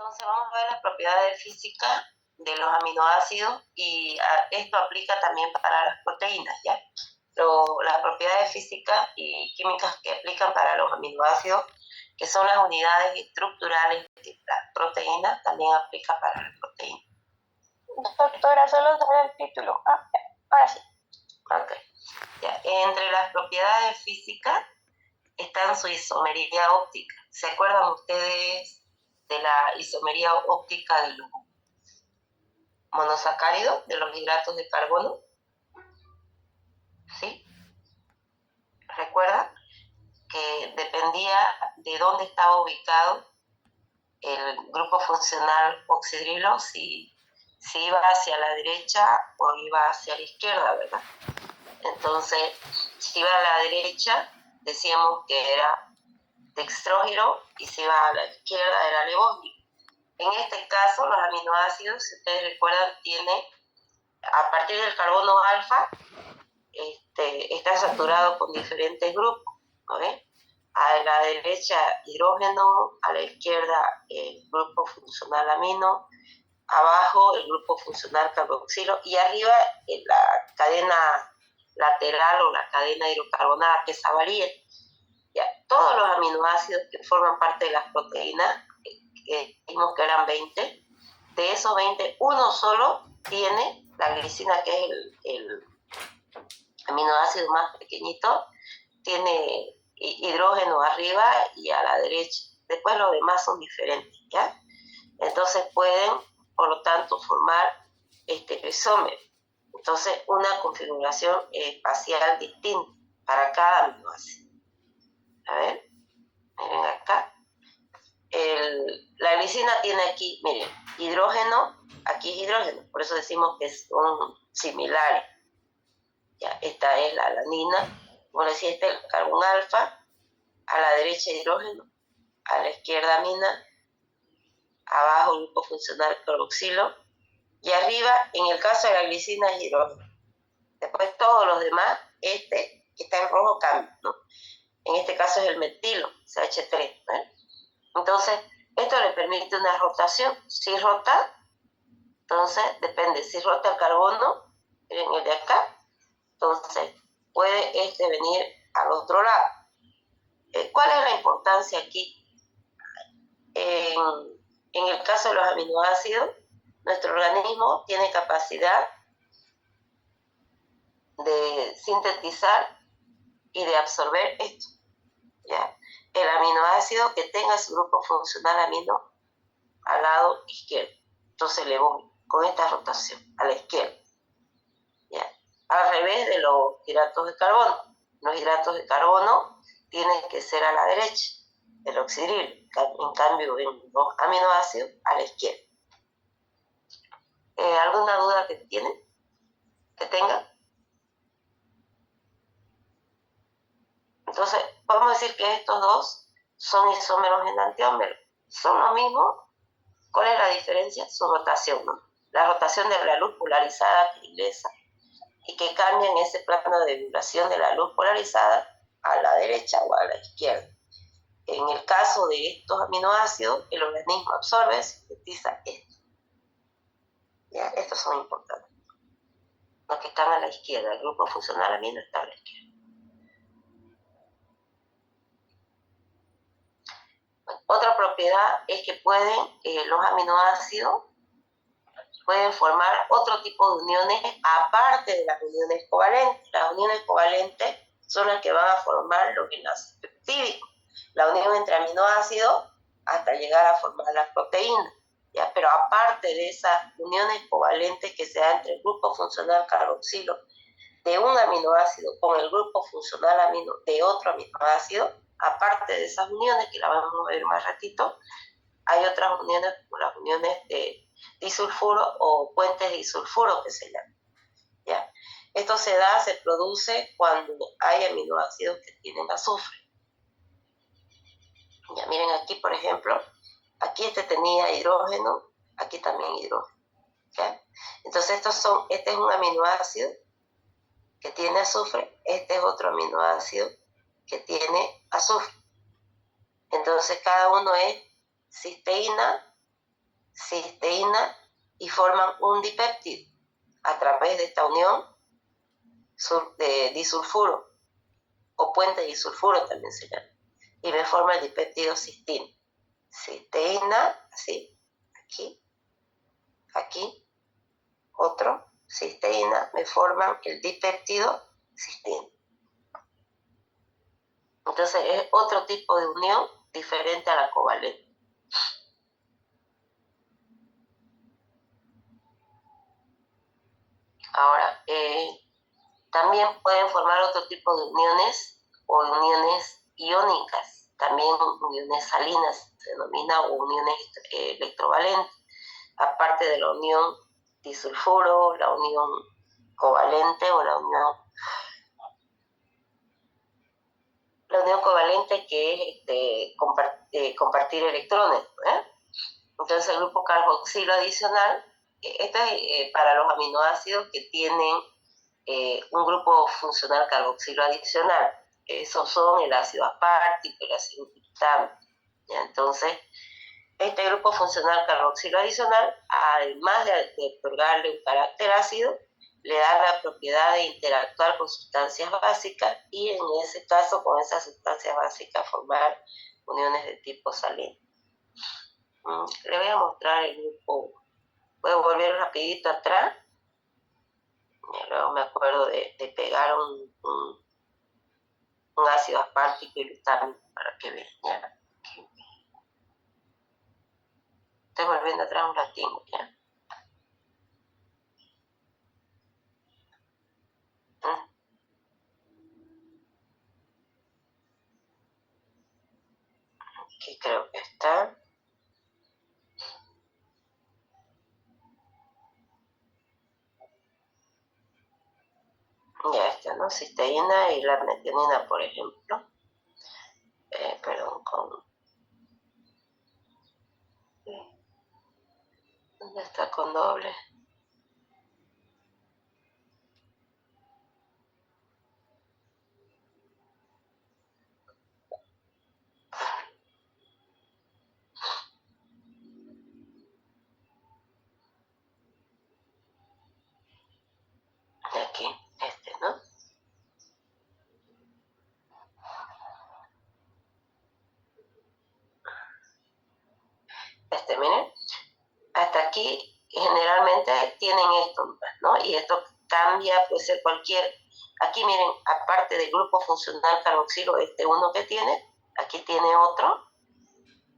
Entonces vamos a ver las propiedades físicas de los aminoácidos y esto aplica también para las proteínas, ¿ya? Las propiedades físicas y químicas que aplican para los aminoácidos, que son las unidades estructurales de las proteínas, también aplica para las proteínas. Doctora, solo dar el título. Ahora sí. Ok. Ya. Entre las propiedades físicas están su isomería óptica. ¿Se acuerdan ustedes de la isomería óptica de los monosacáridos, de los hidratos de carbono? ¿Sí? ¿Recuerdan? Que dependía de dónde estaba ubicado el grupo funcional oxidrilo, si iba hacia la derecha o iba hacia la izquierda, ¿verdad? Entonces, si iba a la derecha, decíamos que era dextrógiro, y si iba a la izquierda era levógiro. En este caso, los aminoácidos, si ustedes recuerdan, tiene, a partir del carbono alfa, está saturado con diferentes grupos, ¿no ven? A la derecha hidrógeno, a la izquierda el grupo funcional amino, abajo el grupo funcional carboxilo y arriba la cadena lateral o la cadena hidrocarbonada, que esa varía. Ya, todos los aminoácidos que forman parte de las proteínas, dijimos que eran 20, de esos 20, uno solo tiene la glicina, que es el aminoácido más pequeñito, tiene hidrógeno arriba y a la derecha. Después los demás son diferentes, ¿ya? Entonces pueden, por lo tanto, formar isómero. Entonces, una configuración espacial distinta para cada aminoácido. A ver, miren acá. La glicina tiene aquí, miren, hidrógeno, aquí es hidrógeno, por eso decimos que son similares. Ya, esta es la alanina, como decía, este es el carbón alfa, a la derecha hidrógeno, a la izquierda amina, abajo el grupo funcional carboxilo, y arriba, en el caso de la glicina, es hidrógeno. Después todos los demás, que está en rojo, cambia, ¿no? En este caso es el metilo, CH3, ¿no? Entonces, esto le permite una rotación. Si rota, entonces depende, si rota el carbono, miren el de acá, entonces puede venir al otro lado. ¿Cuál es la importancia aquí? En el caso de los aminoácidos, nuestro organismo tiene capacidad de sintetizar y de absorber esto, ¿ya? El aminoácido que tenga su grupo funcional amino al lado izquierdo. Entonces le voy con esta rotación a la izquierda, ¿ya? Al revés de los hidratos de carbono. Los hidratos de carbono tienen que ser a la derecha del oxidrilo, en cambio en los aminoácidos a la izquierda. ¿Alguna duda que tengan? Entonces, podemos decir que estos dos son isómeros enantiómeros. Son lo mismo. ¿Cuál es la diferencia? Su rotación, ¿no? La rotación de la luz polarizada que ingresa y que cambia en ese plano de vibración de la luz polarizada a la derecha o a la izquierda. En el caso de estos aminoácidos, el organismo absorbe, sintetiza esto. ¿Ya? Estos son importantes. Los que están a la izquierda, el grupo funcional amino está a la izquierda. Otra propiedad es que los aminoácidos pueden formar otro tipo de uniones aparte de las uniones covalentes. Las uniones covalentes son las que van a formar los enlaces peptídicos, la unión entre aminoácidos hasta llegar a formar las proteínas, ¿ya? Pero aparte de esas uniones covalentes que se dan entre el grupo funcional carboxilo de un aminoácido con el grupo funcional amino de otro aminoácido, aparte de esas uniones, que las vamos a ver más ratito, hay otras uniones como las uniones de disulfuro o puentes de disulfuro que se llaman, ¿ya? Esto se produce cuando hay aminoácidos que tienen azufre. Ya, miren aquí, por ejemplo, aquí tenía hidrógeno, aquí también hidrógeno, ¿ya? Entonces este es un aminoácido que tiene azufre, este es otro aminoácido que tiene azufre. Entonces cada uno es cisteína cisteína y forman un dipéptido a través de esta unión de disulfuro, o puente disulfuro también se llama, y me forma el dipéptido cistina. Cisteína, así, aquí, otro, cisteína, me forman el dipéptido cistina. Entonces es otro tipo de unión diferente a la covalente. Ahora, también pueden formar otro tipo de uniones o uniones iónicas, también uniones salinas, se denomina, o uniones electrovalentes, aparte de la unión disulfuro, la unión covalente o la unión covalente, que es compartir electrones. Entonces el grupo carboxilo adicional, esto es para los aminoácidos que tienen un grupo funcional carboxilo adicional. Esos son el ácido aspartico, el ácido glutamico. Entonces, este grupo funcional carboxilo adicional, además de otorgarle un carácter ácido, le da la propiedad de interactuar con sustancias básicas y en ese caso con esas sustancias básicas formar uniones de tipo salino. Le voy a mostrar el grupo. Voy a volver rapidito atrás. Y luego me acuerdo de pegar un ácido aspartico y glutamico para que vean. ¿Ya? Estoy volviendo atrás un ratito, ¿ya? Aquí creo que está. Ya está, ¿no? Cisteína y la metionina, por ejemplo. Perdón, ¿dónde está con doble? Aquí, ¿no? Miren, hasta aquí generalmente tienen esto, ¿no? Y esto cambia, puede ser cualquier. Aquí miren, aparte del grupo funcional carboxilo, uno que tiene, aquí tiene otro,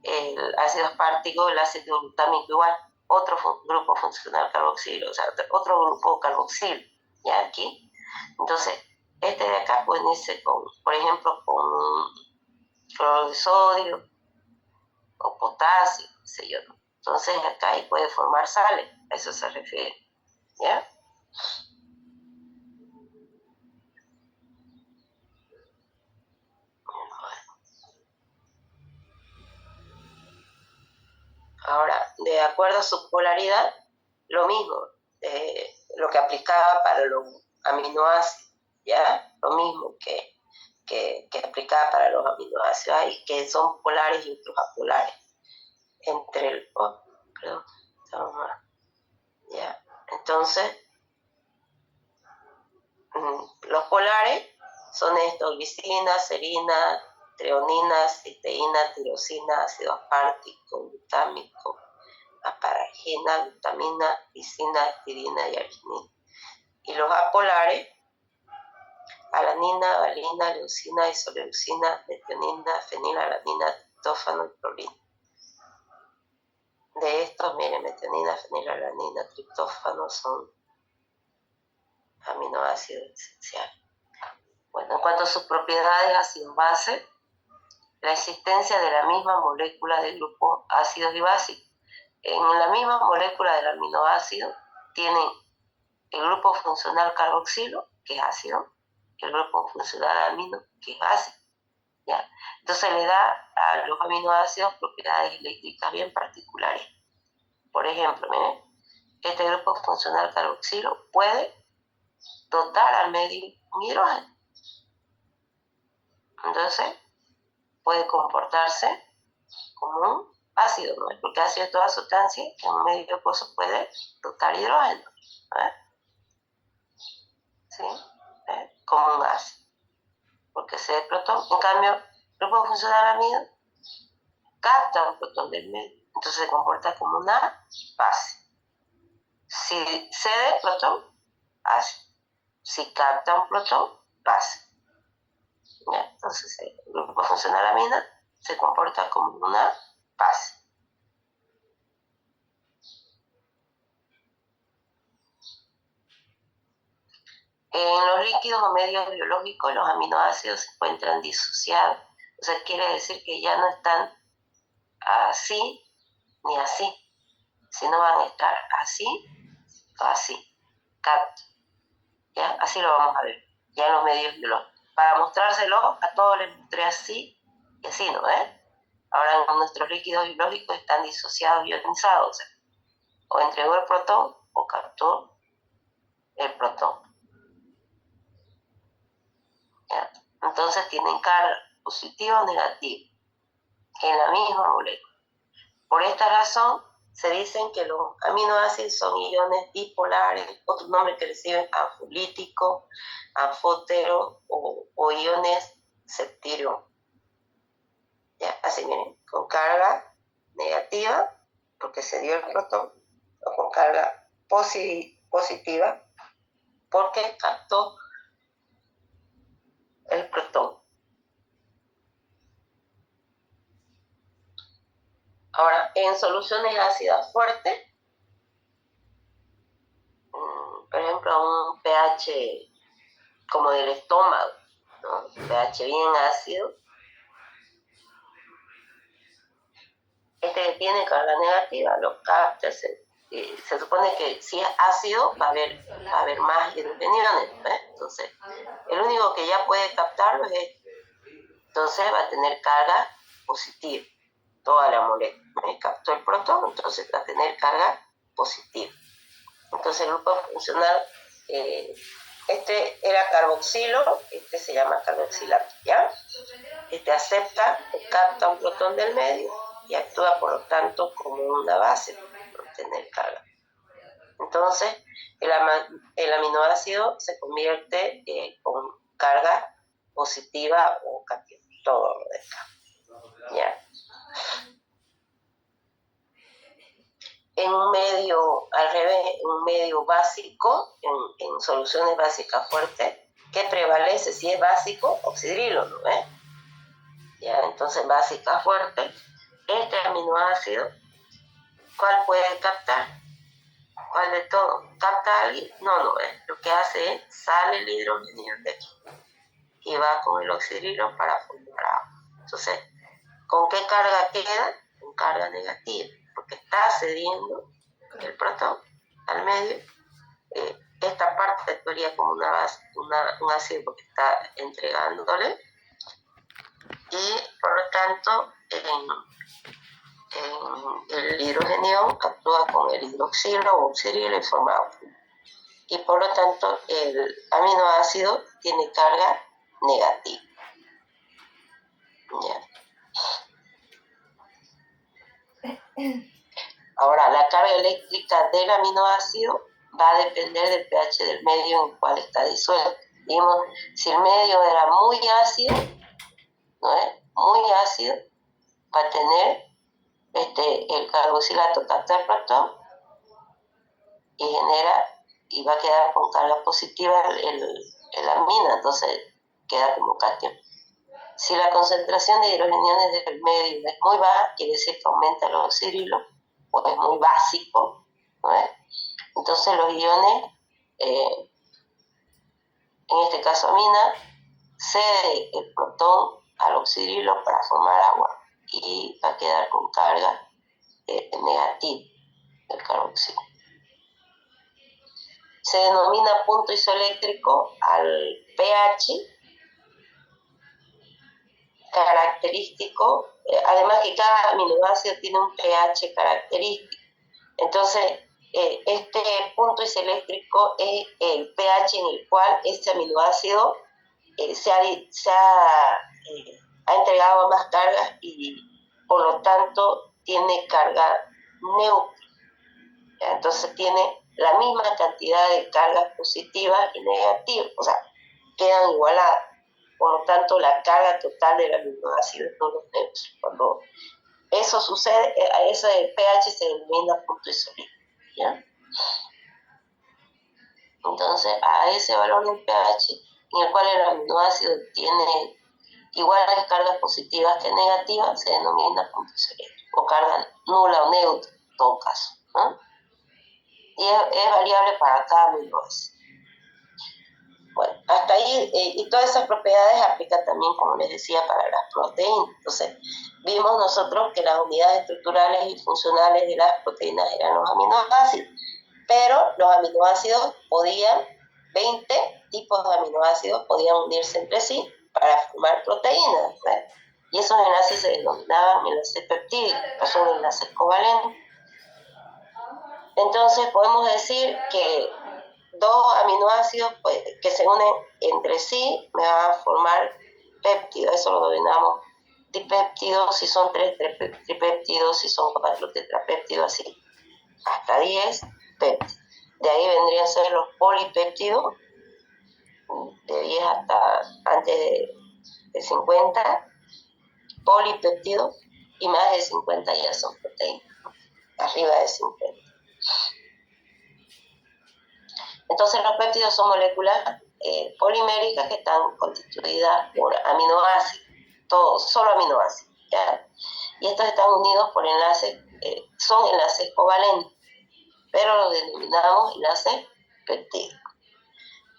el ácido aspartico, el ácido glutámico igual, otro grupo funcional carboxilo, o sea, otro grupo carboxilo, ¿ya? Aquí. Entonces, de acá pueden irse con, por ejemplo, con cloro de sodio o potasio, qué sé yo, ¿no? Entonces acá ahí puede formar sales, a eso se refiere, ¿ya? Ahora, de acuerdo a su polaridad, lo mismo, lo que aplicaba para los aminoácidos, ¿ya? Lo mismo que aplicaba para los aminoácidos, hay que son polares y otros apolares. Entre el... perdón, ¿ya? Entonces, los polares son estos: glicina, serina, treonina, cisteína, tirosina, ácido aspartico, glutámico, asparagina, glutamina, lisina, aspirina y arginina. Y los apolares: alanina, valina, leucina, isoleucina, metionina, fenilalanina, triptófano y prolina. De estos, miren, metionina, fenilalanina, triptófano son aminoácidos esenciales. Bueno, en cuanto a sus propiedades ácido-base, la existencia de la misma molécula del grupo ácidos y básicos. En la misma molécula del aminoácido tienen el grupo funcional carboxilo, que es ácido, y el grupo funcional amino, que es básico. ¿Ya? Entonces le da a los aminoácidos propiedades eléctricas bien particulares. Por ejemplo, miren, este grupo funcional carboxilo puede dotar al medio un hidrógeno. Entonces, puede comportarse como un ácido, ¿no? Porque ácido es toda sustancia que en un medio acuoso puede flotar hidrógeno, ¿no? ¿Sí? Como un ácido, porque se protón. En cambio, el grupo funcional amino capta un protón del medio, entonces se comporta como una base. Si cede protón, ácido. Si capta un protón, base. ¿Ya? Entonces el grupo funcional amina se comporta como una base. En los líquidos o medios biológicos los aminoácidos se encuentran disociados. O sea, quiere decir que ya no están así ni así, sino van a estar así o así. Capta. ¿Ya? Así lo vamos a ver, ya en los medios biológicos. Para mostrárselo, a todos les mostré así y así, ¿no? Ahora nuestros líquidos biológicos están disociados, ionizados, o sea, o entregó el protón o captó el protón. ¿Ya? Entonces tienen carga positiva o negativa en la misma molécula. Por esta razón se dicen que los aminoácidos son iones bipolares, otro nombre que reciben anfolíticos, anfóteros o iones septirios. ¿Ya? Así miren, con carga negativa, porque se dio el protón, o con carga positiva, porque captó el protón. Ahora, en soluciones ácidas fuertes, por ejemplo, un pH como del estómago, ¿no? pH bien ácido, este que tiene carga negativa lo capta. Se supone que si es ácido va a haber más hidrogeniones, entonces el único que ya puede captarlo es este. Entonces va a tener carga positiva, toda la molécula. Captó el protón, entonces va a tener carga positiva. Entonces el grupo funcional, este era carboxilo, este se llama carboxilato, ¿ya? Este acepta o capta un protón del medio y actúa por lo tanto como una base para obtener carga. Entonces el aminoácido se convierte con carga positiva o catión, todo lo de acá, ¿ya? En un medio, al revés, en un medio básico, en soluciones básicas fuertes, ¿qué prevalece? Si es básico, oxidrilo, ¿no? Ya, entonces básica fuerte, este aminoácido, ¿cuál puede captar? ¿Cuál de todo? ¿Capta alguien? No, lo que hace es, sale el hidrógeno de aquí y va con el oxidrilo para formar agua. Entonces, ¿con qué carga queda? Con carga negativa, porque está cediendo el protón al medio. Esta parte actuaría como una base, un ácido porque está entregándole, y por lo tanto el hidrogenión actúa con el hidroxilo o oxidrilo y forma agua. Y por lo tanto el aminoácido tiene carga negativa. ¿Ya? Ahora, la carga eléctrica del aminoácido va a depender del pH del medio en el cual está disuelto. Digamos, si el medio era muy ácido, ¿no es? Muy ácido, va a tener el carboxilato capta el protón y va a quedar con carga positiva el amina, entonces queda como catión. Si la concentración de hidrogeniones del medio es muy baja, quiere decir que aumenta el oxidrilo, o es muy básico, ¿no es? Entonces los iones, en este caso amina, cede el protón al oxidrilo para formar agua y va a quedar con carga negativa del carboxilo. Se denomina punto isoeléctrico al pH característico, además que cada aminoácido tiene un pH característico. Entonces, este punto isoeléctrico es el pH en el cual este aminoácido ha entregado más cargas y por lo tanto tiene carga neutra. Entonces tiene la misma cantidad de cargas positivas y negativas, o sea, quedan igualadas. Por lo tanto, la carga total del aminoácido es los neutros. Cuando eso sucede, a ese pH se denomina punto isolítico, ¿ya? Entonces, a ese valor del pH, en el cual el aminoácido tiene iguales cargas positivas que negativas, se denomina punto isolítico, o carga nula o neutra, en todo caso, ¿no? Y es variable para cada aminoácido. Bueno, hasta ahí, y todas esas propiedades aplican también, como les decía, para las proteínas. Entonces, vimos nosotros que las unidades estructurales y funcionales de las proteínas eran los aminoácidos, pero los aminoácidos 20 tipos de aminoácidos podían unirse entre sí para formar proteínas, ¿verdad? Y esos enlaces se denominaban enlaces peptídicos, son enlaces covalentes. Entonces, podemos decir que dos aminoácidos pues, que se unen entre sí me van a formar péptidos. Eso lo denominamos dipéptidos, si son 3 tripéptidos, si son 4 tetrapéptidos, así, hasta 10 péptidos. De ahí vendrían a ser los polipéptidos, de 10 hasta antes de 50, polipéptidos, y más de 50 ya son proteínas, arriba de 50. Entonces los péptidos son moléculas poliméricas que están constituidas por aminoácidos, todos, solo aminoácidos, ¿ya? Y estos están unidos por enlaces, son enlaces covalentes, pero los denominamos enlaces peptídicos.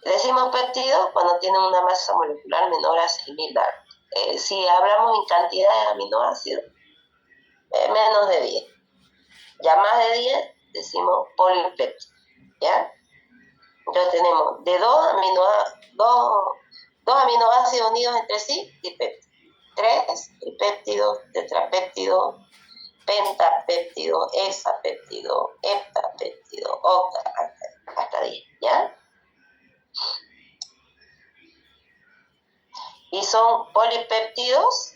Decimos péptidos cuando tienen una masa molecular menor a 6.000 Dalton. Si hablamos en cantidad de aminoácidos, menos de 10. Ya más de 10 decimos polipéptidos, ¿ya? Entonces tenemos de dos aminoácidos unidos entre sí, dipéptidos. 3 tripéptidos, tetrapéptidos, pentapéptidos, hexapéptidos, heptapéptidos, hasta 10, ¿ya? Y son polipéptidos,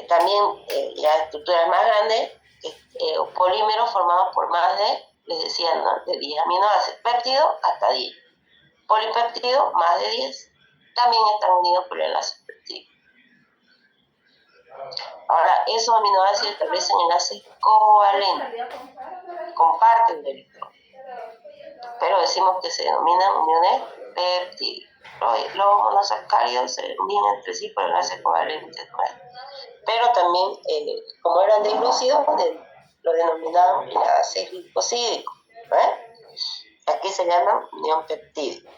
también ya estructuras más grandes, polímeros formados por más de, les decía, ¿no?, de 10 aminoácidos. Péptido hasta 10. Polipéptido más de 10. También están unidos por enlaces péptidicos. Ahora, esos aminoácidos establecen enlaces covalentes. Comparten un electrón. Pero decimos que se denominan uniones péptidicas. Los monosacáridos se unen entre sí por enlaces covalentes, ¿no? Pero también, como eran diglúcidos, lo denominaban enlaces glicosídicos, ¿no? Aquí se llama unión peptídica.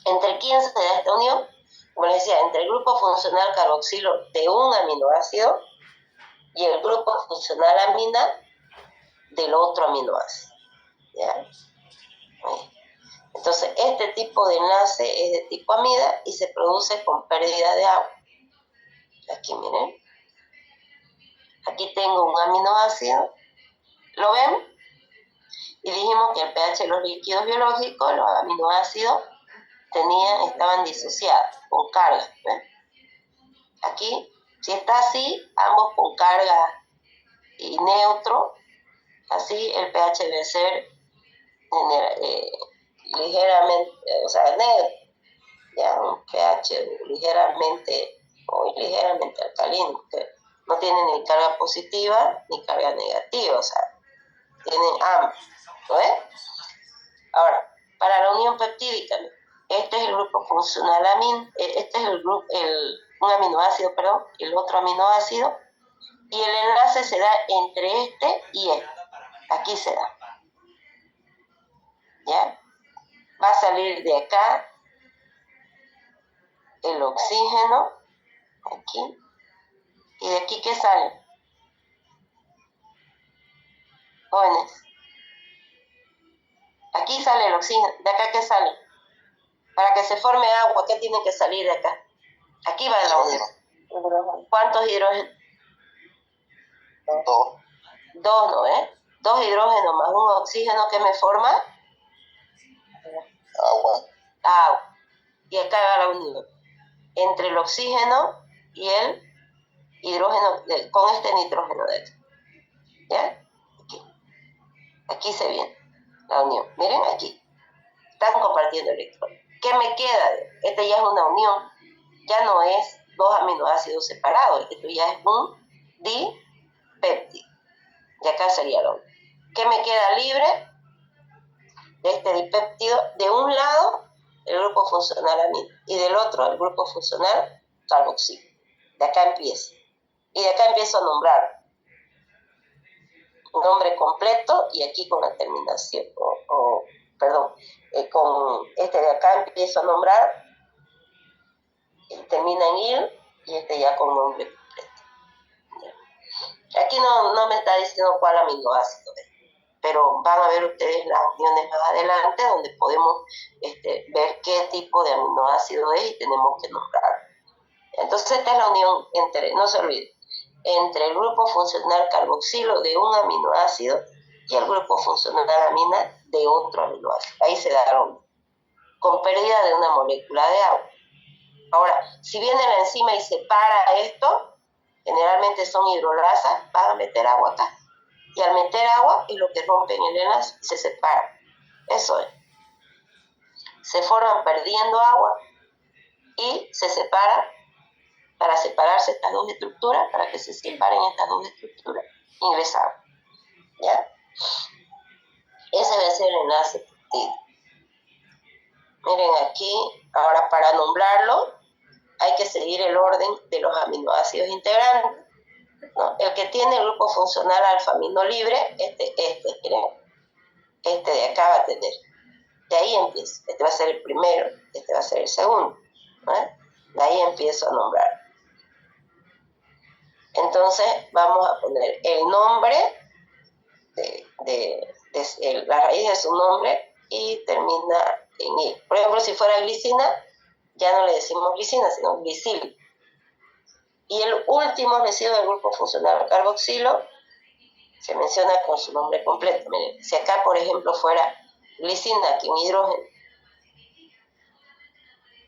¿Entre quién se da esta unión? Como les decía, entre el grupo funcional carboxilo de un aminoácido y el grupo funcional amina del otro aminoácido, ¿ya? Entonces, este tipo de enlace es de tipo amida y se produce con pérdida de agua. Aquí, miren. Aquí tengo un aminoácido. ¿Lo ven? Y dijimos que el pH de los líquidos biológicos, los aminoácidos, estaban disociados, con carga. ¿Ven? Aquí, si está así, ambos con carga y neutro, así el pH debe ser ligeramente, o sea, neutro, ya un pH ligeramente o ligeramente alcalino, que no tiene ni carga positiva ni carga negativa, o sea, tienen ambos, ¿no es? Ahora, para la unión peptídica, este es el grupo funcional este es un aminoácido, perdón, el otro aminoácido, y el enlace se da entre este y este. Aquí se da. ¿Ya? Va a salir de acá el oxígeno, aquí, y de aquí, ¿qué sale? Jóvenes. Aquí sale el oxígeno, de acá, ¿qué sale? Para que se forme agua, ¿qué tiene que salir de acá? Aquí va la unión. ¿Cuántos hidrógenos? 2. 2, ¿no? 2 hidrógenos más un oxígeno, que me forma Agua. agua. Y acá va la unión entre el oxígeno y el hidrógeno, con este nitrógeno de aquí. ¿Ya? Aquí se viene la unión. Miren aquí. Están compartiendo electrones. ¿Qué me queda? Esta ya es una unión. Ya no es dos aminoácidos separados. Esto ya es un dipéptido. Y acá sería la unión. ¿Qué me queda libre? De este dipéptido, de un lado el grupo funcional amino y del otro el grupo funcional carboxilo. De acá empieza. Y de acá empiezo a nombrar un nombre completo y aquí con la terminación, con este de acá empiezo a nombrar, termina en il y este ya con nombre completo. Aquí no me está diciendo cuál aminoácido es, pero van a ver ustedes las uniones más adelante donde podemos ver qué tipo de aminoácido es y tenemos que nombrar. Entonces esta es la unión entre, no se olviden, entre el grupo funcional carboxilo de un aminoácido y el grupo funcional amina de otro aminoácido. Ahí se da la unión, con pérdida de una molécula de agua. Ahora, si viene la enzima y separa esto, generalmente son hidrolasas, van a meter agua acá. Y al meter agua es lo que rompen el enlace, se separan. Eso es. Se forman perdiendo agua y se separan para separarse estas dos estructuras, para que se separen estas dos estructuras, ingresamos. ¿Ya? Ese va a ser el enlace peptídico. Miren aquí, ahora para nombrarlo, hay que seguir el orden de los aminoácidos integrantes, ¿no? El que tiene el grupo funcional alfa-amino libre, miren, este de acá va a tener. De ahí empiezo. Este va a ser el primero, este va a ser el segundo, ¿no? De ahí empiezo a nombrar. Entonces vamos a poner el nombre la raíz de su nombre y termina en I. Por ejemplo, si fuera glicina, ya no le decimos glicina, sino glicil. Y el último residuo del grupo funcional carboxilo se menciona con su nombre completo. Miren, si acá, por ejemplo, fuera glicina, aquí un hidrógeno,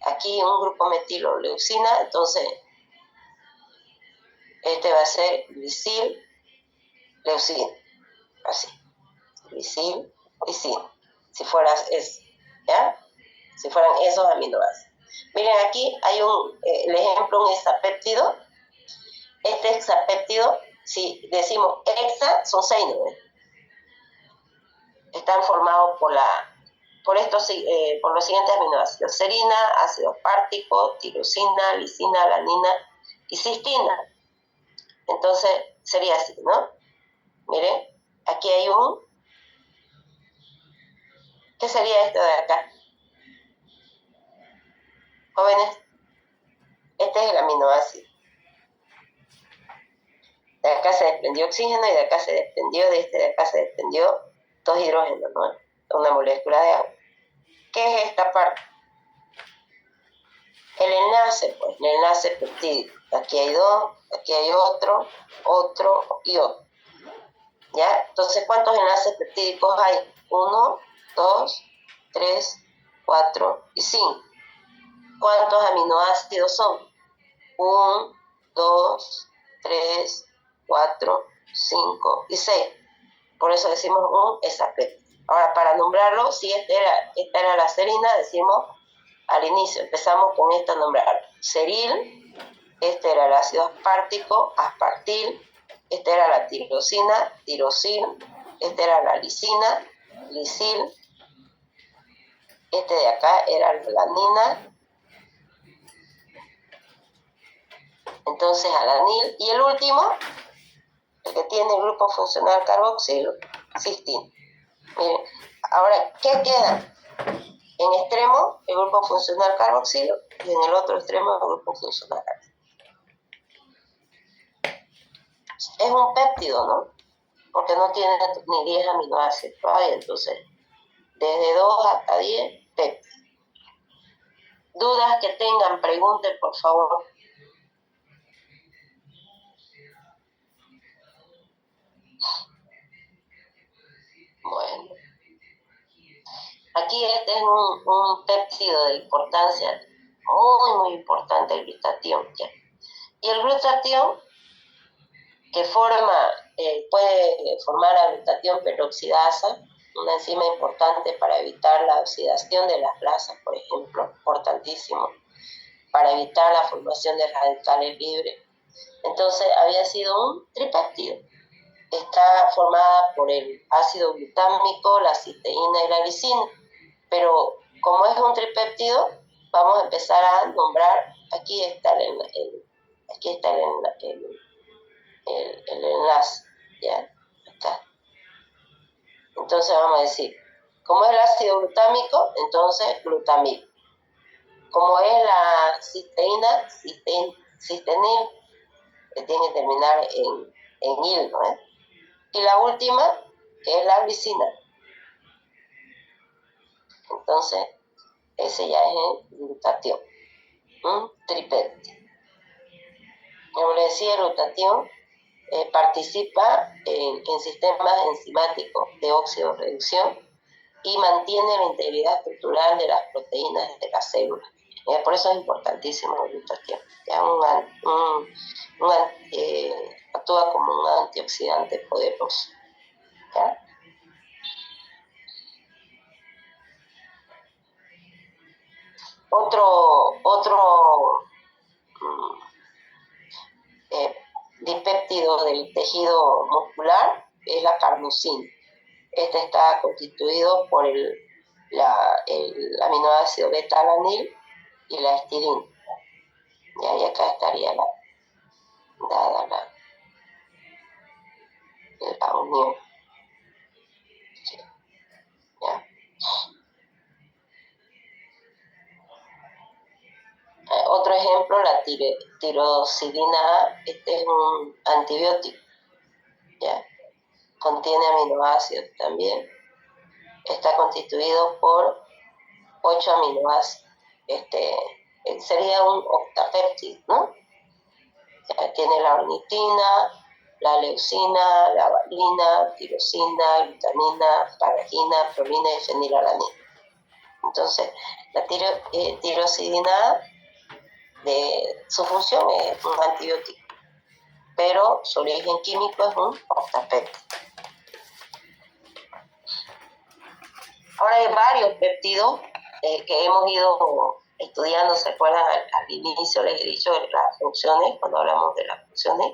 aquí un grupo metilo leucina, entonces este va a ser glicil, leucina, así, glicil, glicina, si fuera eso, ¿ya? Si fueran esos aminoácidos. Miren, aquí hay el ejemplo, un hexapéptido. Este hexapéptido, si decimos hexa, son 6 nudos. Están formados por los siguientes aminoácidos: serina, ácido aspartico, tirosina, lisina, alanina y cistina. Entonces sería así, ¿no? Miren, aquí hay ¿qué sería esto de acá? Jóvenes, este es el aminoácido. De acá se desprendió oxígeno y de acá se desprendió, de acá se desprendió 2 hidrógenos, ¿no? Una molécula de agua. ¿Qué es esta parte? El enlace, pues, el enlace peptídico. Aquí hay 2, aquí hay otro y otro. ¿Ya? Entonces, ¿cuántos enlaces peptídicos hay? 1, 2, 3, 4 y 5. ¿Cuántos aminoácidos son? 1, 2, 3, 4, 5 y 6. Por eso decimos un hexapéptido. Ahora, para nombrarlo, si esta era la serina, decimos al inicio, empezamos con esta nombrar. Seril, este era el ácido aspartico, aspartil, esta era la tirosina, tirosil, esta era la lisina, lisil, este de acá era la alanina, entonces alanil, y el último, el que tiene el grupo funcional carboxilo, cistina. Miren, ahora, ¿qué queda? En extremo, el grupo funcional carboxilo, y en el otro extremo, el grupo funcional amino. Es un péptido, ¿no? Porque no tiene ni 10 aminoácidos todavía, entonces, desde 2 hasta 10, péptido. Dudas que tengan, pregunten, por favor. Bueno. Aquí este es un péptido de importancia muy importante, el glutatión. ¿Ya? Y el glutatión, que forma puede formar la glutatión peroxidasa, una enzima importante para evitar la oxidación de las grasas, por ejemplo, importantísimo, para evitar la formación de radicales libres. Entonces había sido un tripéptido. Está formada por el ácido glutámico, la cisteína y la glicina, pero como es un tripéptido, vamos a empezar a nombrar, aquí está el enlace, ¿ya? Acá. Entonces vamos a decir, como es el ácido glutámico, entonces glutamico. Como es la cisteína, cistenil, que tiene que terminar en il, ¿no? Y la última, que es la glicina. Entonces, ese ya es el glutatión, tripéptido. Como les decía, el glutatión participa en sistemas enzimáticos de oxidorreducción y mantiene la integridad estructural de las proteínas de las células. Por eso es importantísimo la glutatión. Actúa como un antioxidante poderoso. ¿Ya? Otro dipéptido del tejido muscular es la carnosina. Este está constituido por el aminoácido beta-alanil y la estirina. Y acá estaría dada la unión. ¿Ya? Otro ejemplo, la tirosidina A. Este es un antibiótico. ¿Ya? Contiene aminoácidos también. Está constituido por 8 aminoácidos. Sería un octapéptido, ¿no? Tiene la ornitina, la leucina, la valina, tirosina, glutamina, paragina, prolina y fenilalanina. Entonces, la tirosidina, su función es un antibiótico, pero su origen químico es un octapéptido. Ahora hay varios péptidos que hemos ido estudiando, ¿se acuerdan? Al inicio les he dicho las funciones, cuando hablamos de las funciones.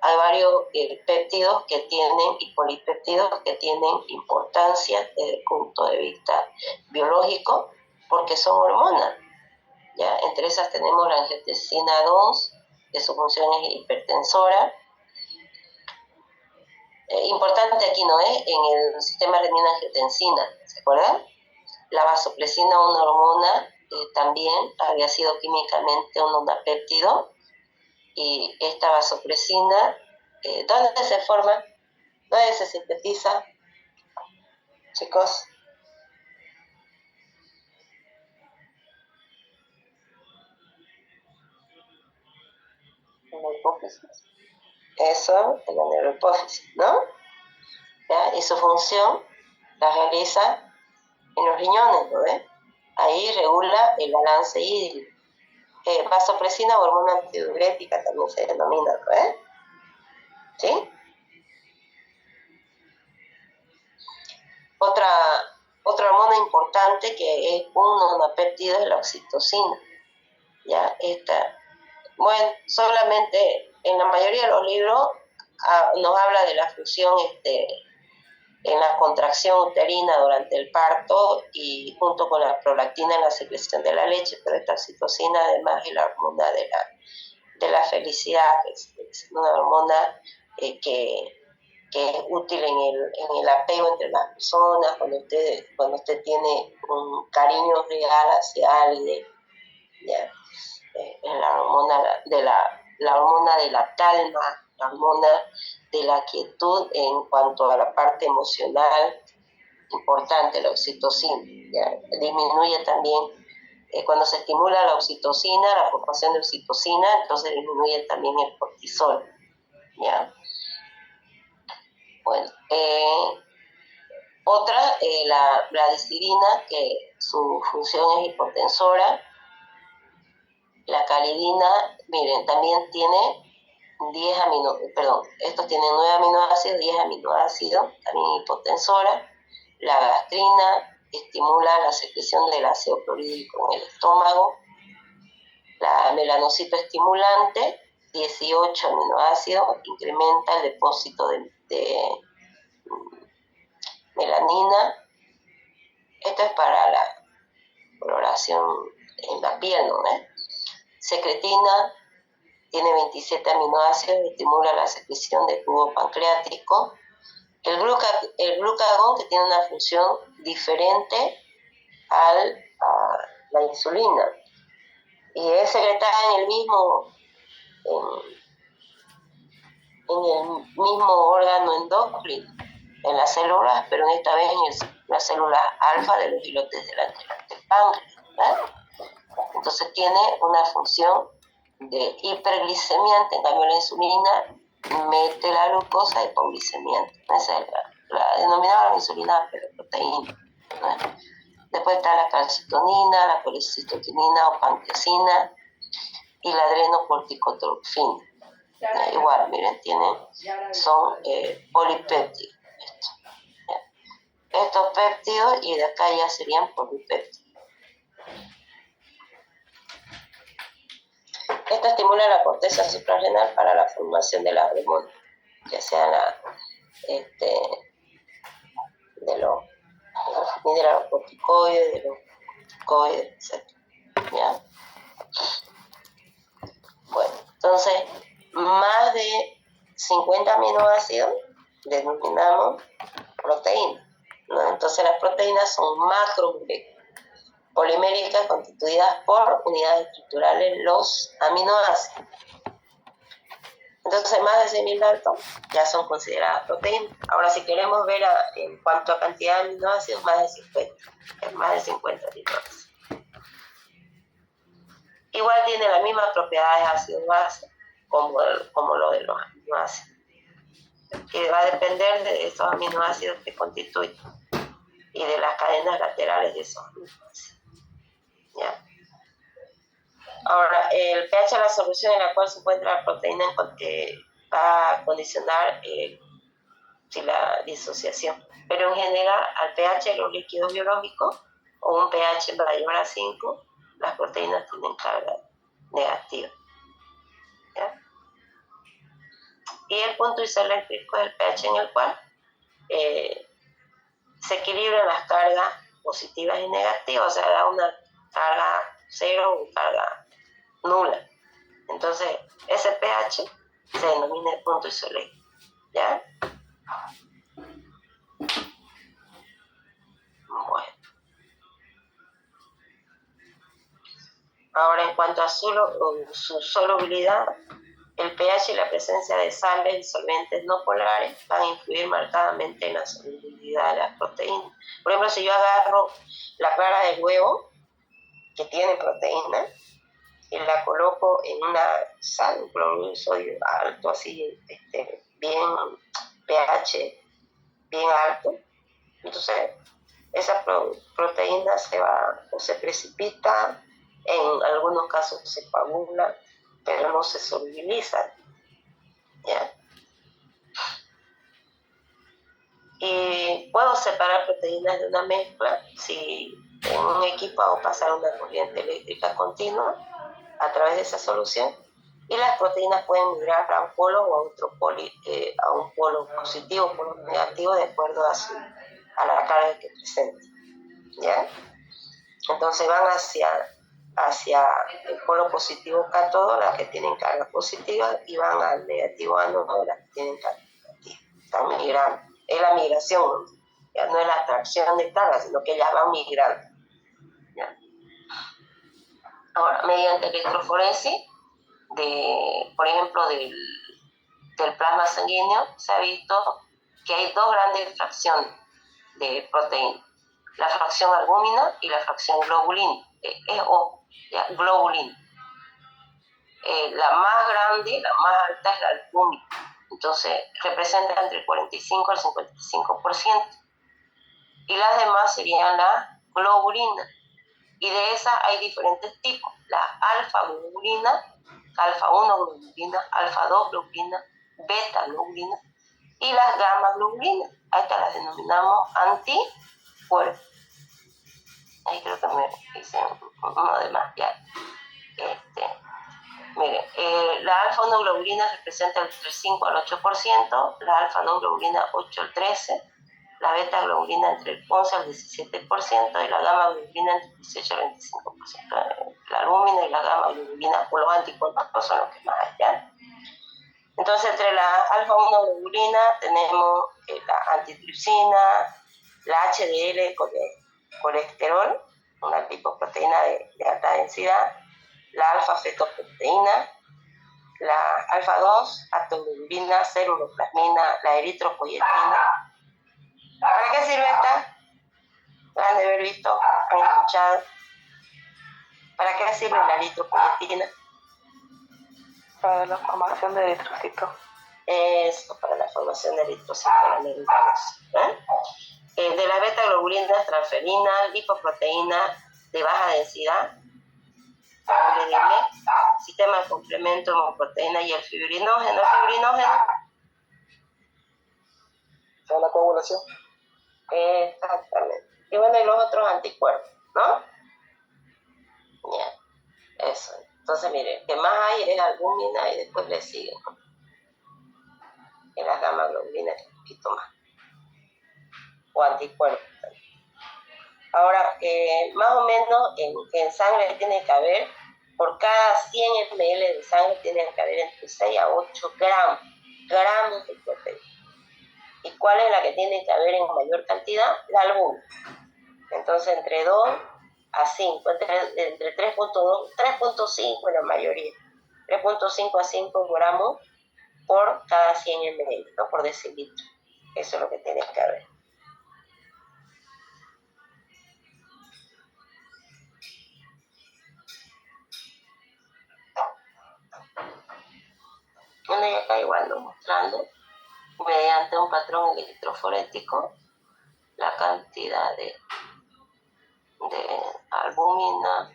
Hay varios péptidos que tienen y polipéptidos que tienen importancia desde el punto de vista biológico porque son hormonas. ¿Ya? Entre esas tenemos la angiotensina 2, que su función es hipertensora. Importante aquí, ¿no es? En el sistema renina-angiotensina, ¿se acuerdan? La vasopresina, una hormona, también había sido químicamente un ondapéptido. Y esta vasopresina, ¿dónde se forma? ¿Dónde se sintetiza? Chicos. En la hipófisis. Eso, en la neurohipófisis, ¿no? ¿Ya? Y su función la realiza en los riñones, ¿no ves? Ahí regula el balance hídrico. Vasopresina o hormona antidiurética también se denomina, ¿no ves? ¿Sí? Otra hormona importante que es un nonapéptido es la oxitocina. ¿Ya? Bueno, solamente en la mayoría de los libros nos habla de la función en la contracción uterina durante el parto y junto con la prolactina en la secreción de la leche, pero esta oxitocina además es la hormona de la felicidad, es una hormona que es útil en el apego entre las personas, cuando usted tiene un cariño real hacia alguien, ¿ya? Es la hormona de la calma, la hormona de la quietud en cuanto a la parte emocional, importante, la oxitocina, ¿ya? Disminuye también, cuando se estimula la oxitocina, la formación de oxitocina, entonces disminuye también el cortisol, ¿ya? Bueno, otra, la bradicilina, que su función es hipotensora. La calidina, miren, también tiene estos tienen 9 aminoácidos, 10 aminoácidos, también hipotensora. La gastrina estimula la secreción del ácido clorhídrico en el estómago. La melanocito estimulante, 18 aminoácidos, incrementa el depósito de melanina. Esto es para la coloración en la piel, ¿no? Secretina tiene 27 aminoácidos, estimula la secreción del tubo pancreático. El glucagón, que tiene una función diferente a la insulina, y es secretada en el mismo órgano endocrino, en las células, pero en esta vez en las células alfa de los islotes del páncreas, ¿verdad? Entonces tiene una función de hiperglicemiante, en cambio la insulina mete la glucosa de hipoglicemiante. Esa es la denominada insulina proteína, ¿no? Después está la calcitonina, la colecitoquinina o pancreasina y la adrenocorticotrophina. Igual, miren, son polipéptidos. Estos péptidos, y de acá ya serían polipéptidos. Esto estimula la corteza suprarrenal para la formación de las hormonas, ya sea de los mineralocorticoides, de los corticoides, etc. ¿Ya? Bueno, entonces, más de 50 aminoácidos denominamos proteínas, ¿no? Entonces, las proteínas son macromoléculas poliméricas constituidas por unidades estructurales, los aminoácidos. Entonces, más de 6.000 daltons ya son consideradas proteínas. Ahora, si queremos ver en cuanto a cantidad de aminoácidos, más de 50 aminoácidos. Igual tiene las mismas propiedades ácido-base como lo de los aminoácidos, que va a depender de esos aminoácidos que constituyen y de las cadenas laterales de esos aminoácidos. ¿Ya? Ahora, el pH de la solución en la cual se encuentra la proteína va a condicionar la disociación, pero en general al pH de los líquidos biológicos o un pH mayor a 5, las proteínas tienen carga negativa. ¿Ya? Y el punto isoeléctrico es el pH en el cual se equilibran las cargas positivas y negativas, o sea, da una carga cero o carga nula. Entonces, ese pH se denomina el punto isoeléctrico. ¿Ya? Bueno. Ahora, en cuanto a su solubilidad, el pH y la presencia de sales y solventes no polares van a influir marcadamente en la solubilidad de las proteínas. Por ejemplo, si yo agarro la clara del huevo, que tiene proteína, y la coloco en una sal, un cloruro de sodio alto, así, bien pH, bien alto, entonces esa proteína se precipita, en algunos casos se coagula, pero no se solubiliza. ¿Ya? Y puedo separar proteínas de una mezcla si en un equipo hago pasar una corriente eléctrica continua a través de esa solución, y las proteínas pueden migrar a un polo o a otro polo, a un polo positivo o polo negativo de acuerdo a la carga que presenten. ¿Ya? Entonces van hacia el polo positivo cátodo, las que tienen carga positiva, y van al negativo ánodo, las que tienen carga negativa. Están migrando. Es la migración, ya no es la atracción de carga, sino que ellas van migrando. ¿Ya? Ahora, mediante electroforesis, por ejemplo, del plasma sanguíneo, se ha visto que hay dos grandes fracciones de proteínas: la fracción albúmina y la fracción globulina. Globulina. La más grande, la más alta, es la albúmina. Entonces, representa entre el 45 al 55%. Y las demás serían la globulina. Y de esas hay diferentes tipos. La alfa-globulina, alfa-1 globulinas, alfa-2 globulinas, beta-globulinas y las gamma-globulinas. A estas las denominamos anticuerpos. Ahí creo que me hice uno de más ya. Miren, la alfa-1 globulina representa entre el 5 al 8%, la alfa-2 globulina 8 al 13%, la beta-globulina entre el 11 al 17% y la gamma-globulina entre el 18 al 25%. La albúmina y la gamma-globulina por los anticuerpos son los que más hay, ¿ya? Entonces, entre la alfa-1 globulina tenemos la antitripsina, la HDL colesterol, una lipoproteína de alta densidad, la alfa-fetoproteína, la alfa-2, actoglobulina, ceruloplasmina, la eritropoyetina. ¿Para qué sirve esta? La han de haber visto, han escuchado. ¿Para qué sirve la eritropoyetina? Para la formación de eritrocitos. Eso, para la formación de eritrocitos, la eritropoyetina. De las beta-globulinas, transferina, lipoproteína de baja densidad, LDL, sistema de complemento, hemoproteína y el fibrinógeno. El fibrinógeno ¿Para la coagulación? Exactamente. Y bueno, y los otros anticuerpos, ¿no? Ya, eso. Entonces, mire, que más hay es albúmina y después le siguen, ¿no? En las gamma-globulinas un poquito más. O anticuerpos también. Ahora, más o menos en sangre tiene que haber, por cada 100 ml de sangre tiene que haber entre 6 a 8 gramos de proteína. ¿Y cuál es la que tiene que haber en mayor cantidad? La albúmina. Entonces, entre 2 a 5, entre 3.2, 3.5 en la mayoría. 3.5 a 5 gramos por cada 100 ml, ¿no? Por decilitro. Eso es lo que tiene que haber. Bueno, y acá igual lo mostrando, mediante un patrón electroforético, la cantidad de albúmina.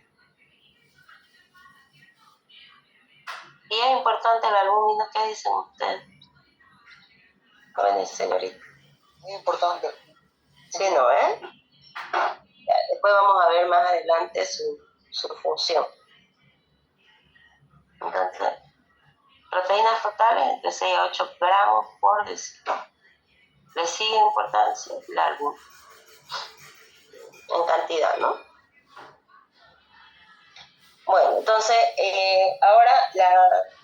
Y es importante la albúmina, ¿qué dicen ustedes? Jóvenes señoritas. Muy importante. Sí, ¿no? Ya, después vamos a ver más adelante su función. Entonces, proteínas totales entre 6 a 8 gramos por decilitro. Le sigue importancia la albúmina en cantidad, ¿no? Bueno, entonces, ahora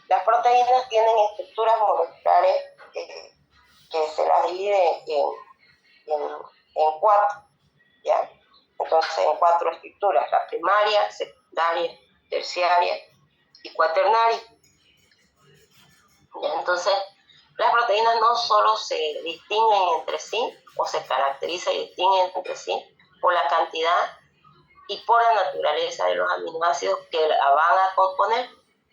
las proteínas tienen estructuras moleculares que se las divide en 4, ¿ya? Entonces, en 4 estructuras, la primaria, secundaria, terciaria y cuaternaria. ¿Ya? Entonces, las proteínas no solo se distinguen entre sí, o se caracterizan y distinguen entre sí por la cantidad y por la naturaleza de los aminoácidos que la van a componer,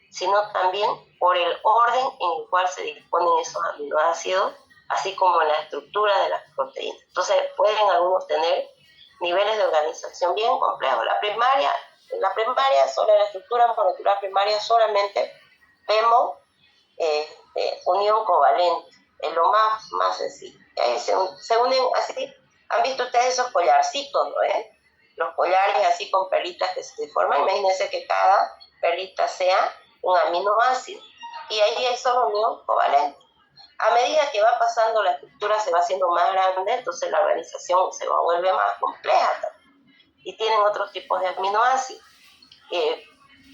sino también por el orden en el cual se disponen esos aminoácidos, así como la estructura de las proteínas. Entonces, pueden algunos tener niveles de organización bien complejos. En la primaria, sobre la estructura molecular primaria, solamente vemos unión covalente, es lo más sencillo. Se unen así. ¿Han visto ustedes esos collarcitos, no? Los collares así con perlitas que se forman. Imagínense que cada perlita sea un aminoácido. Y ahí hay solo unión covalente. A medida que va pasando la estructura se va haciendo más grande, entonces la organización se vuelve más compleja también. Y tienen otros tipos de aminoácidos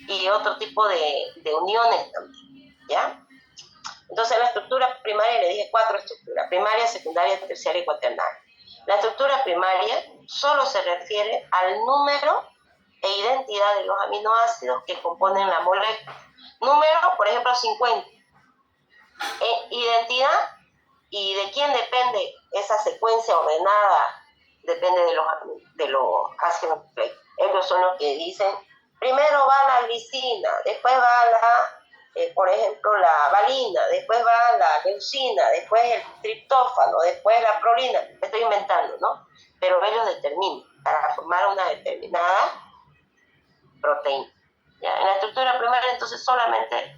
y otro tipo de uniones también, ¿ya? Entonces la estructura primaria, le dije 4 estructuras: primaria, secundaria, terciaria y cuaternaria. La estructura primaria solo se refiere al número e identidad de los aminoácidos que componen la molécula. Número, por ejemplo, 50. Identidad y de quién depende esa secuencia ordenada, depende de los ácidos nucleicos. Ellos son los que dicen, primero va la glicina, después va por ejemplo, la valina, después va la leucina, después el triptófano, después la prolina. Me estoy inventando, ¿no? Pero ellos determinan para formar una determinada proteína. ¿Ya? En la estructura primaria, entonces, solamente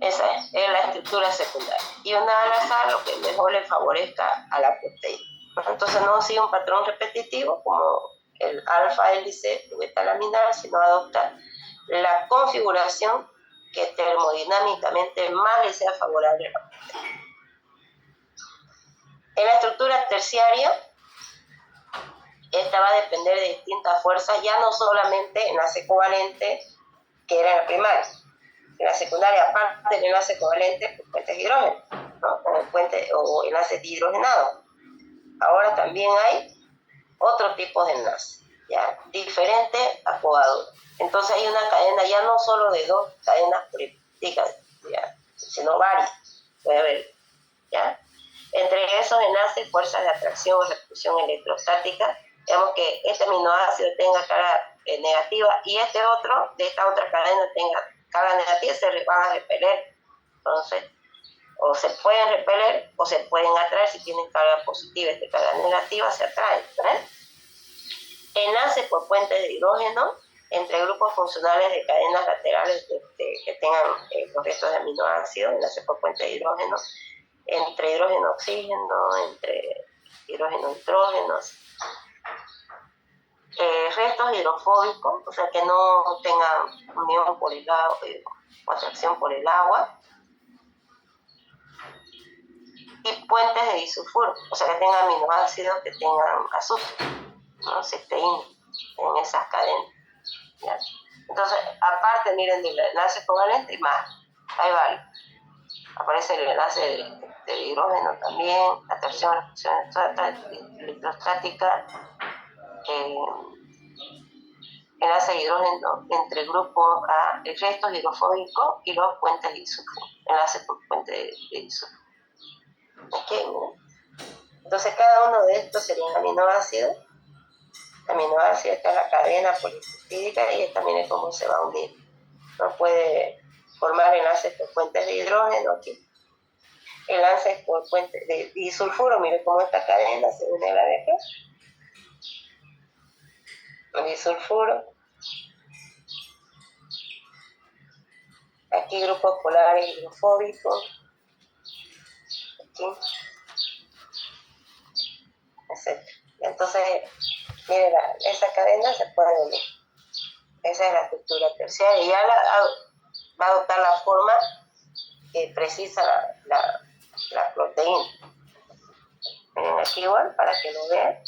Esa es la estructura secundaria. Y una al azar lo que mejor le favorezca a la proteína. Entonces no sigue un patrón repetitivo como el alfa hélice beta laminar, sino adopta la configuración que termodinámicamente más le sea favorable a la proteína. En la estructura terciaria, esta va a depender de distintas fuerzas, ya no solamente enlace covalente, que era en la primaria. En la secundaria, aparte del enlace covalente, pues puentes de hidrógeno, ¿no? O enlaces dihidrogenados. Ahora también hay otro tipo de enlace, ¿ya? Diferente a coadula. Entonces hay una cadena ya no solo de dos cadenas polípticas, ¿ya? Sino varias, puede haber, ¿ya? Entre esos enlaces, fuerzas de atracción o repulsión electrostática, digamos que este aminoácido tenga carga negativa y este otro, de esta otra cadena, tenga carga negativa, se van a repeler. Entonces, o se pueden repeler o se pueden atraer si tienen carga positiva. Esta carga negativa se atrae, ¿eh? Enlace por puentes de hidrógeno entre grupos funcionales de cadenas laterales que tengan los restos de aminoácidos, enlace por puentes de hidrógeno, entre hidrógeno-oxígeno, entre hidrógeno-nitrógenos, restos hidrofóbicos, o sea que no tengan unión por el agua o atracción por el agua, y puentes de disulfuro, o sea que tengan aminoácidos que tengan azufre, ¿no? Cisteína en esas cadenas, ¿ya? Entonces, aparte, miren, del enlace covalente y más, hay varios. Aparece el enlace de hidrógeno también, atracción, electrostática, enlace de hidrógeno entre grupos restos hidrofóbicos y los puentes de disulfuro, enlace por puente de disulfuro. ¿Okay? Entonces cada uno de estos sería un aminoácido. Aminoácido, esta es la cadena polipeptídica y esta también es cómo se va a unir. No puede formar enlaces por puentes de hidrógeno aquí. Enlaces por puentes de disulfuro, mire cómo esta cadena se une a la de acá. Disulfuro. Aquí grupos polares hidrofóbicos. Aquí. Etc. Entonces, mire, esa cadena se puede unir. Esa es la estructura terciaria. Y ya va a adoptar la forma que precisa la proteína. Miren aquí igual, para que lo vean.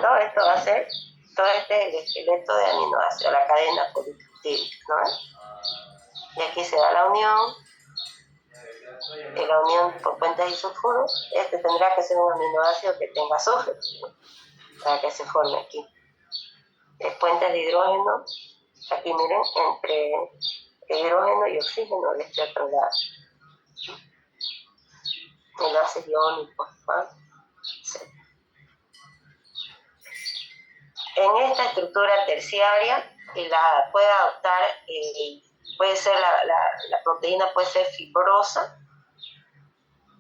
Todo esto va a ser, todo este es el esqueleto de aminoácidos, la cadena polipeptídica, ¿no? Y aquí se da la unión por puentes de disulfuro. Este tendrá que ser un aminoácido que tenga azufre, ¿no? Para que se forme aquí. Puentes de hidrógeno, aquí miren, entre hidrógeno y oxígeno de este otro lado. Enlaces iónicos, ¿no? Sí. En esta estructura terciaria, la puede adoptar, puede ser la proteína puede ser fibrosa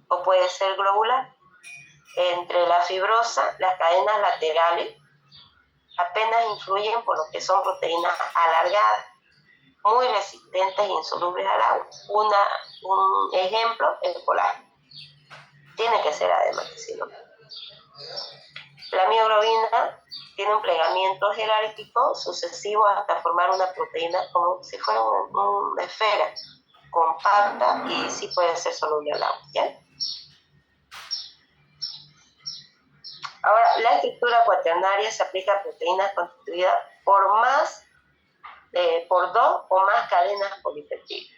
o puede ser globular. Entre la fibrosa, las cadenas laterales apenas influyen por lo que son proteínas alargadas, muy resistentes e insolubles al agua. Un ejemplo, el colágeno. Tiene que ser además, si no. La mioglobina tiene un plegamiento jerárquico sucesivo hasta formar una proteína como si fuera una esfera compacta y sí puede ser soluble al agua, ¿ya? Ahora, la estructura cuaternaria se aplica a proteínas constituidas por dos o más cadenas polipeptídicas.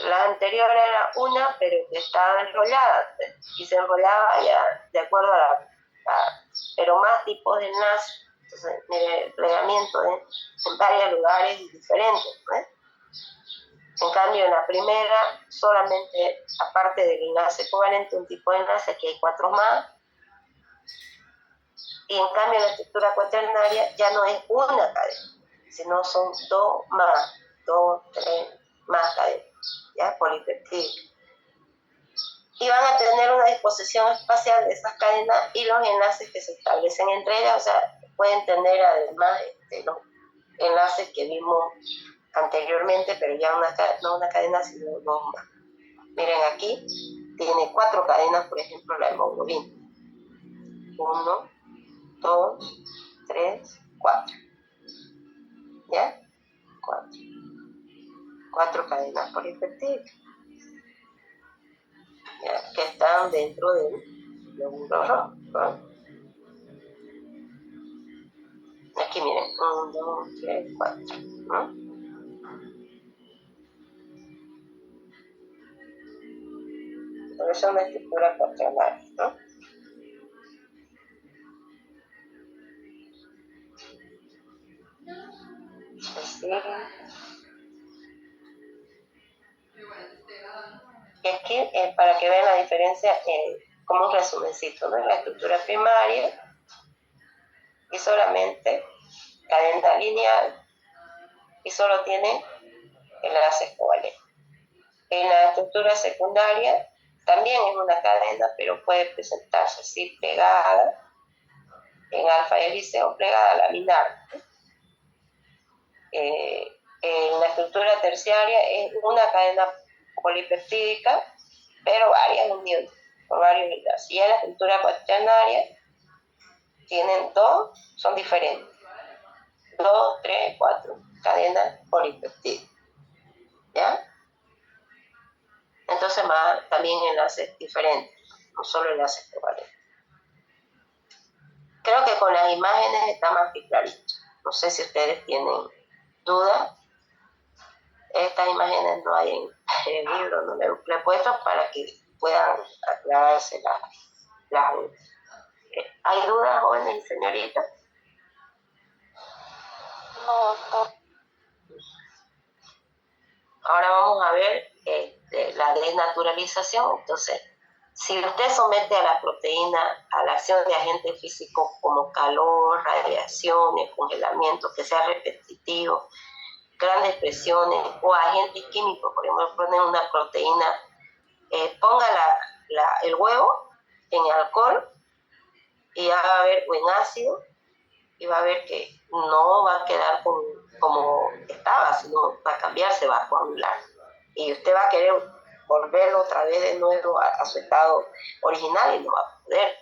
La anterior era una, pero que estaba enrollada y se enrollaba ya de acuerdo pero más tipos de enlace. Entonces, el plegamiento en varios lugares diferentes, ¿no? En cambio, en la primera, solamente, aparte del enlace covalente, un tipo de enlace, aquí hay 4 más. Y en cambio, en la estructura cuaternaria ya no es una cadena, sino son 2 más, 2, 3 más cadenas, ¿ya? Polipeptídicas. Y van a tener una disposición espacial de esas cadenas y los enlaces que se establecen entre ellas, o sea, pueden tener además los enlaces que vimos anteriormente, pero ya no una cadena, sino dos más. Miren aquí, tiene 4 cadenas, por ejemplo, la hemoglobina. 1, 2, 3, 4. ¿Ya? 4. 4 cadenas polipeptídicas, ¿ya? Que están dentro del glóbulo rojo, ¿no? Aquí miren, 1, 2, 3, 4, ¿no? Pero son una estructura cuaternaria, ¿no? Así. Y aquí, para que vean la diferencia, como un resumencito, ¿no? La estructura primaria y solamente cadena lineal y solo tiene enlaces covalentes. En la estructura secundaria también es una cadena, pero puede presentarse así pegada en alfa hélice o plegada laminar. En la estructura terciaria es una cadena polipeptídica, pero varias uniones, por varios enlaces. Y en la estructura cuaternaria tienen 2, son diferentes. 2, 3, 4 cadenas polipeptídicas. ¿Ya? Entonces más también enlaces diferentes, no solo enlaces covalentes. Creo que con las imágenes está más que clarito. No sé si ustedes tienen dudas. Estas imágenes no hay en el libro, no le he puesto para que puedan aclararse las dudas. ¿Hay dudas, jóvenes y señoritas? No, doctor. Ahora vamos a ver la desnaturalización. Entonces, si usted somete a la proteína a la acción de agentes físicos como calor, radiaciones, congelamiento, que sea repetitivo, grandes presiones o agentes químicos, por ejemplo, poner una proteína, ponga el huevo en alcohol y va a ver, o en ácido, y va a ver que no va a quedar como estaba, sino va a cambiar, se va a coagular. Y usted va a querer volverlo otra vez de nuevo a su estado original y no va a poder.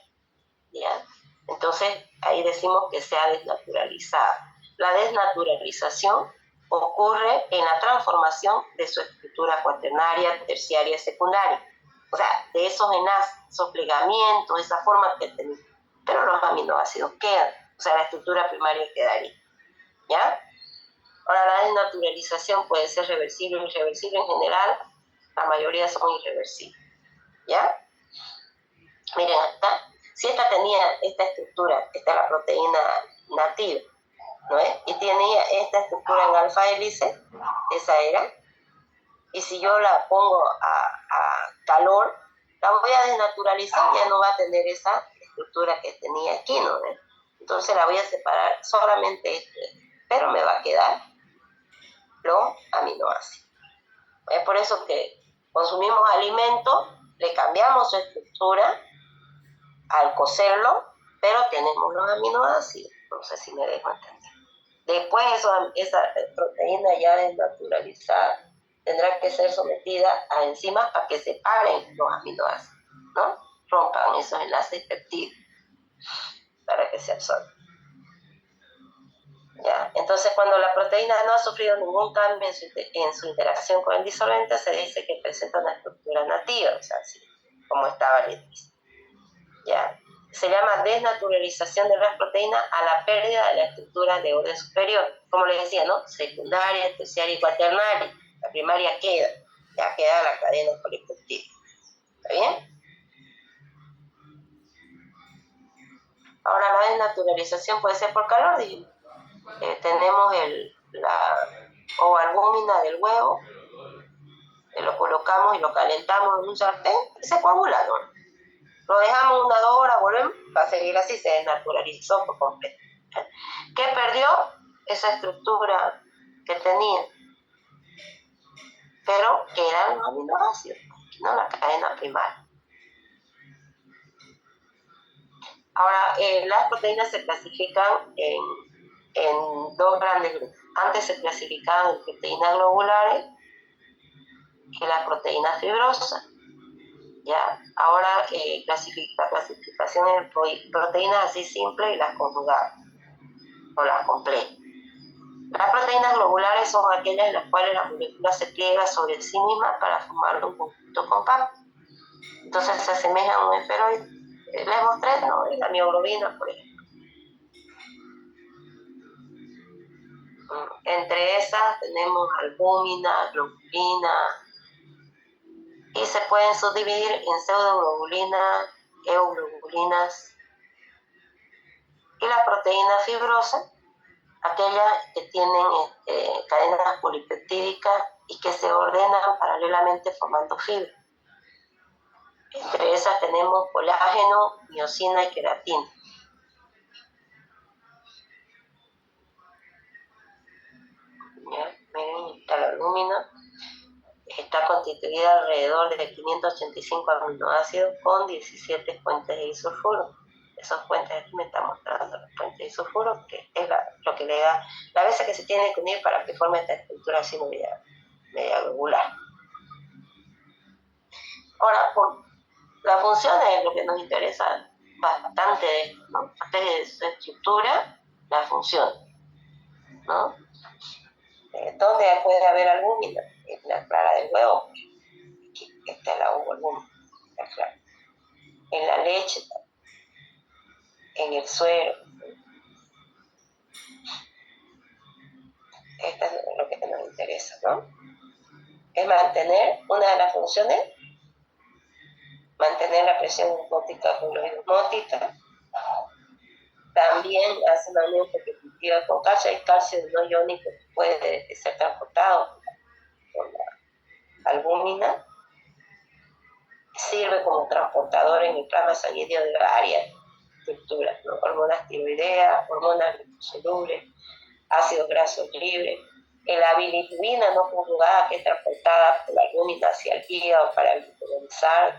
¿Ya? Entonces, ahí decimos que sea desnaturalizada. La desnaturalización ocurre en la transformación de su estructura cuaternaria, terciaria y secundaria. O sea, de esos enlaces, esos plegamientos, esa forma que tenemos. Pero los aminoácidos quedan. O sea, la estructura primaria quedaría. ¿Ya? Ahora, la desnaturalización puede ser reversible o irreversible en general. La mayoría son irreversibles. ¿Ya? Miren, acá, si esta tenía esta estructura, esta es la proteína nativa, ¿no es? Y tenía esta estructura en alfa hélice, esa era, y si yo la pongo a calor, la voy a desnaturalizar, ya no va a tener esa estructura que tenía aquí, ¿no es? Entonces la voy a separar solamente pero me va a quedar los aminoácidos. Es por eso que consumimos alimentos, le cambiamos su estructura al cocerlo, pero tenemos los aminoácidos. No sé si me dejo entender. Después esa proteína ya desnaturalizada tendrá que ser sometida a enzimas para que separen los aminoácidos, ¿no? Rompan esos enlaces peptídicos para que se absorban. ¿Ya? Entonces, cuando la proteína no ha sufrido ningún cambio en su interacción con el disolvente, se dice que presenta una estructura nativa, o sea, así como estaba listo. ¿Ya? Se llama desnaturalización de las proteínas a la pérdida de la estructura de orden superior. Como les decía, ¿no? Secundaria, terciaria y cuaternaria. La primaria queda, ya queda la cadena polipeptídica. ¿Está bien? Ahora, la desnaturalización puede ser por calor, dijimos. Tenemos la albúmina del huevo, lo colocamos y lo calentamos en un sartén y se coagula, ¿no? Lo dejamos 1 o 2 horas, volvemos, va a seguir así, se desnaturalizó por completo. ¿Qué perdió? Esa estructura que tenía, pero que eran los aminoácidos, no la cadena primaria. Ahora, las proteínas se clasifican en en dos grandes grupos. Antes se clasificaban en proteínas globulares y las proteínas fibrosas. ¿Ya? Ahora la clasificación en proteínas así simples y las conjugadas o las complejas. Las proteínas globulares son aquellas en las cuales la molécula se pliega sobre sí misma para formar un conjunto compacto. Entonces se asemeja a un esferoide. Les mostré, ¿no? La mioglobina, por ejemplo. Entre esas tenemos albúmina, globulina, y se pueden subdividir en pseudoglobulinas, euglobulinas, y las proteínas fibrosas, aquellas que tienen cadenas polipeptídicas y que se ordenan paralelamente formando fibras. Entre esas tenemos colágeno, miosina y queratina. ¿Ya? Miren, la albúmina está constituida alrededor de 585 aminoácidos con 17 puentes de disulfuro. Esos puentes aquí me están mostrando los puentes de disulfuro, que es lo que le da la veces que se tiene que unir para que forme esta estructura así media globular. Ahora, por las funciones es lo que nos interesa bastante de esto, ¿no? Aparte de su estructura, la función, ¿no? ¿Dónde puede haber albúmina? En la clara del huevo. Aquí está la albúmina, la clara. En la leche, en el suero. Esto es lo que nos interesa, ¿no? Es mantener, una de las funciones, mantener la presión osmótica osmótica. También hace una unión competitiva con calcio. Hay calcio no iónico que puede ser transportado por la albúmina. Sirve como transportador en el plasma sanguíneo de varias estructuras, ¿no? Hormonas tiroideas, hormonas liposolubles, ácidos grasos libres, la bilirrubina no conjugada que es transportada por la albúmina hacia el hígado para glucoronizar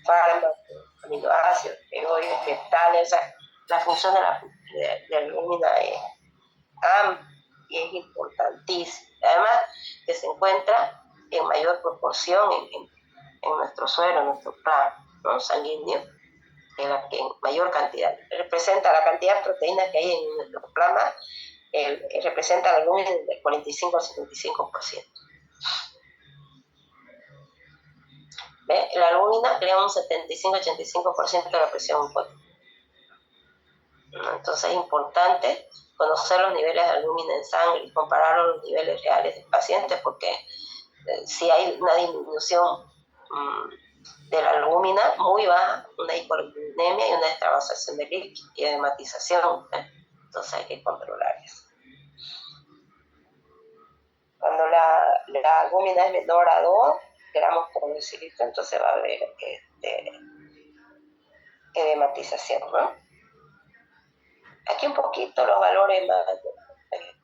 fármacos, aminoácidos, esteroides, metales. O sea, la función de la albúmina es amplia y es importantísima. Además, que se encuentra en mayor proporción en nuestro suero, en nuestro plasma, ¿no? Sanguíneo, en mayor cantidad. Representa la cantidad de proteínas que hay en nuestro plasma, representa la albúmina del 45 al 75%. ¿Ve? La albúmina crea un 75-85% de la presión osmótica. Entonces es importante conocer los niveles de albúmina en sangre y comparar los niveles reales del paciente, porque si hay una disminución de la albúmina muy baja, una hipoalbuminemia y una extravasación de líquido y edematización, entonces hay que controlar eso. Cuando la albúmina es menor a 2 gramos por decilitro, entonces va a haber edematización, ¿no? Aquí un poquito los valores más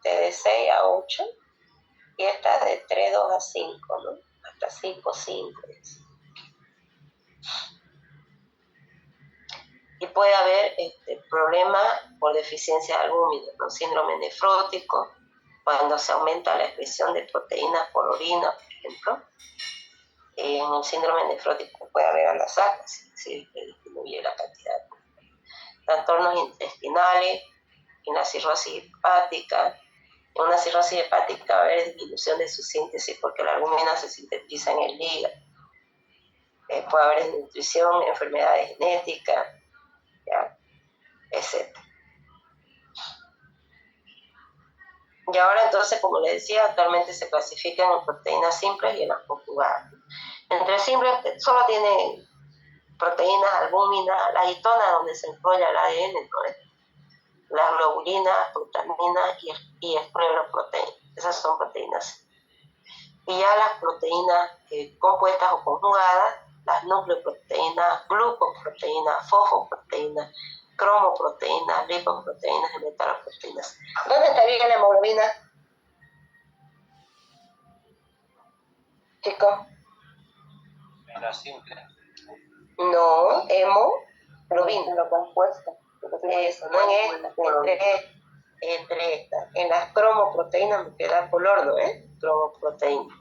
de 6 a 8 y esta de 3, 2 a 5, ¿no? Hasta 5, 5. Y puede haber problemas por deficiencia de albúmina, ¿no? Síndrome nefrótico, cuando se aumenta la expresión de proteínas por orina, por ejemplo. En el síndrome nefrótico puede haber alasaca, si disminuye la cantidad. Trastornos intestinales, en la cirrosis hepática. En una cirrosis hepática va a haber disminución de su síntesis porque la albúmina se sintetiza en el hígado. Puede haber desnutrición, enfermedades genéticas, ¿ya? Etc. Y ahora entonces, como les decía, actualmente se clasifican en proteínas simples y en las conjugadas. Entre simples solo tiene proteínas, albúmina, la histona donde se enrolla el ADN, ¿no? Las globulinas, glutaminas y escleroproteínas. Esas son proteínas. Y ya las proteínas compuestas o conjugadas, las nucleoproteínas, glucoproteínas, fosfoproteínas, cromoproteínas, lipoproteínas y metaloproteínas. ¿Dónde estaría la hemoglobina? Chicos. En la simple. No, hemoglobina. Lo compuesto. Eso, no en esta, entre entre estas. En las cromoproteínas me queda color, ¿no? Cromoproteína.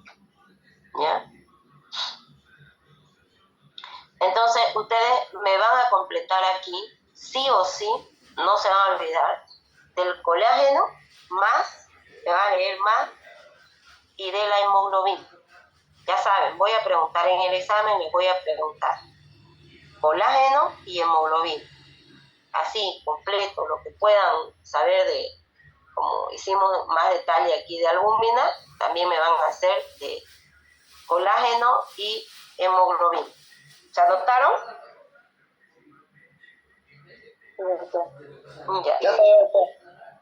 ¿Ya? Entonces, ustedes me van a completar aquí, sí o sí, no se van a olvidar, del colágeno más, me van a leer más, y de la hemoglobina. Ya saben, voy a preguntar en el examen, les voy a preguntar colágeno y hemoglobina. Así, completo, lo que puedan saber de, como hicimos más detalle aquí de albúmina, también me van a hacer de colágeno y hemoglobina. ¿Se anotaron? Ya.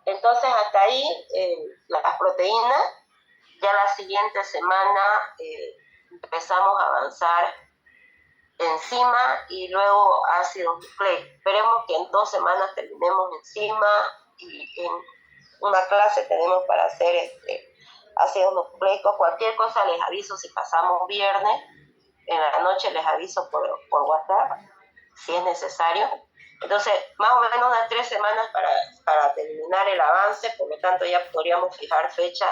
Entonces, hasta ahí las proteínas. Ya la siguiente semana empezamos a avanzar enzima y luego ácidos nucleicos. Esperemos que en 2 semanas terminemos enzima y en una clase tenemos para hacer ácidos nucleicos. Cualquier cosa les aviso si pasamos viernes. En la noche les aviso por WhatsApp si es necesario. Entonces, más o menos unas 3 semanas para terminar el avance, por lo tanto ya podríamos fijar fecha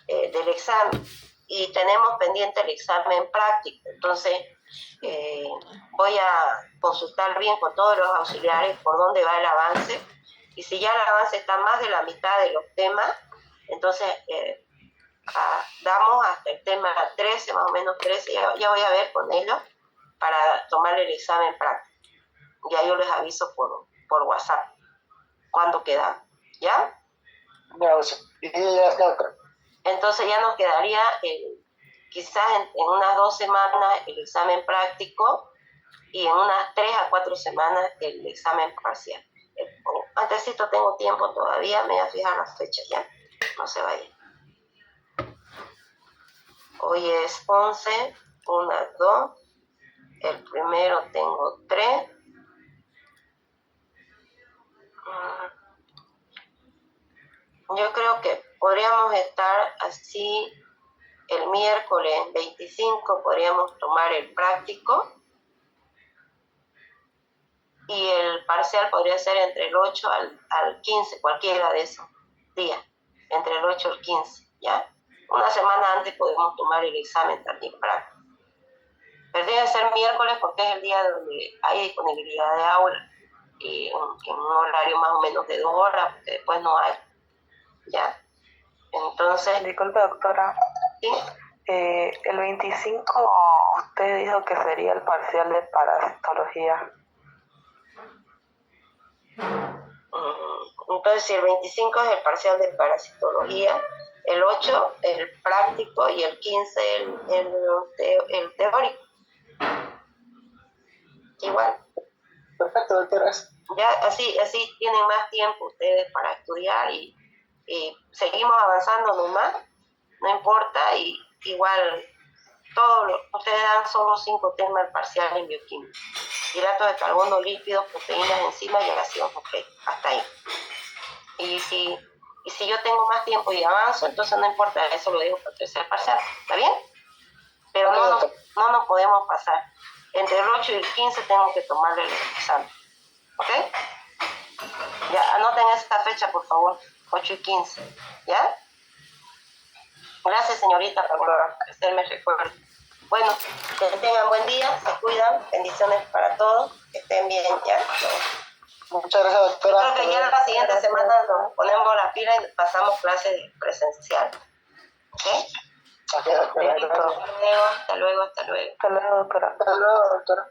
del examen. Y tenemos pendiente el examen práctico. Entonces, voy a consultar bien con todos los auxiliares por dónde va el avance. Y si ya el avance está más de la mitad de los temas, entonces damos hasta el tema 13, más o menos 13, ya voy a ver con ellos para tomar el examen práctico. Ya yo les aviso por WhatsApp cuándo queda, ¿ya? Entonces ya nos quedaría quizás en unas 2 semanas el examen práctico y en unas 3 a 4 semanas el examen parcial. Antesito tengo tiempo todavía, me voy a fijar las fechas ya, no se vayan. Hoy es 11, 1, 2, el primero tengo 3. Yo creo que podríamos estar así el miércoles 25, podríamos tomar el práctico y el parcial podría ser entre el 8 al 15, cualquiera de esos días, entre el 8 al 15, ¿ya? Una semana antes podemos tomar el examen también práctico. Pero debe ser miércoles porque es el día donde hay disponibilidad de aula y en un horario más o menos de 2 horas, porque después no hay, ¿ya? Entonces... Disculpe, doctora. ¿Sí? El 25 usted dijo que sería el parcial de parasitología. Entonces, si el 25 es el parcial de parasitología, el 8 el práctico y el 15 el teórico. Igual. Perfecto, doctora. Ya así tienen más tiempo ustedes para estudiar y seguimos avanzando nomás, no importa, y igual ustedes dan solo 5 temas al parcial en bioquímica: hidratos de carbono, lípidos, proteínas, enzimas y ácidos nucleicos, hasta ahí. Y si yo tengo más tiempo y avanzo, entonces no importa, eso lo digo para el tercer parcial, ¿está bien? Pero no nos podemos pasar. Entre el 8 y el 15 tengo que tomarle el examen, ¿ok? Ya, anoten esta fecha, por favor, 8 y 15, ¿ya? Gracias, señorita, por hacerme recuerdo. Bueno, que tengan buen día, se cuidan, bendiciones para todos, que estén bien, ¿ya? Muchas gracias, doctora. Creo que ya la siguiente semana nos ponemos la pila y pasamos clases presencial, ¿ok? Hasta luego, doctora. Hasta luego. Hasta luego, doctora. Hasta luego, doctora.